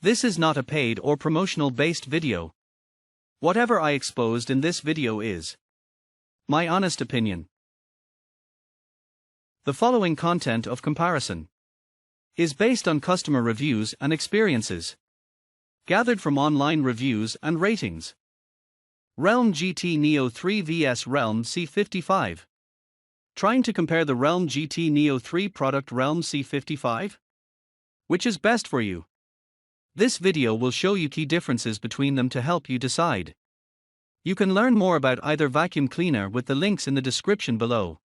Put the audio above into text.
This is not a paid or promotional based video. Whatever I exposed in this video is my honest opinion. The following content of comparison is based on customer reviews and experiences gathered from online reviews and ratings. Realme GT Neo 3 vs Realme C55. Trying to compare the Realme GT Neo 3 product Realme C55? Which is best for you? This video will show you key differences between them to help you decide. You can learn more about either vacuum cleaner with the links in the description below.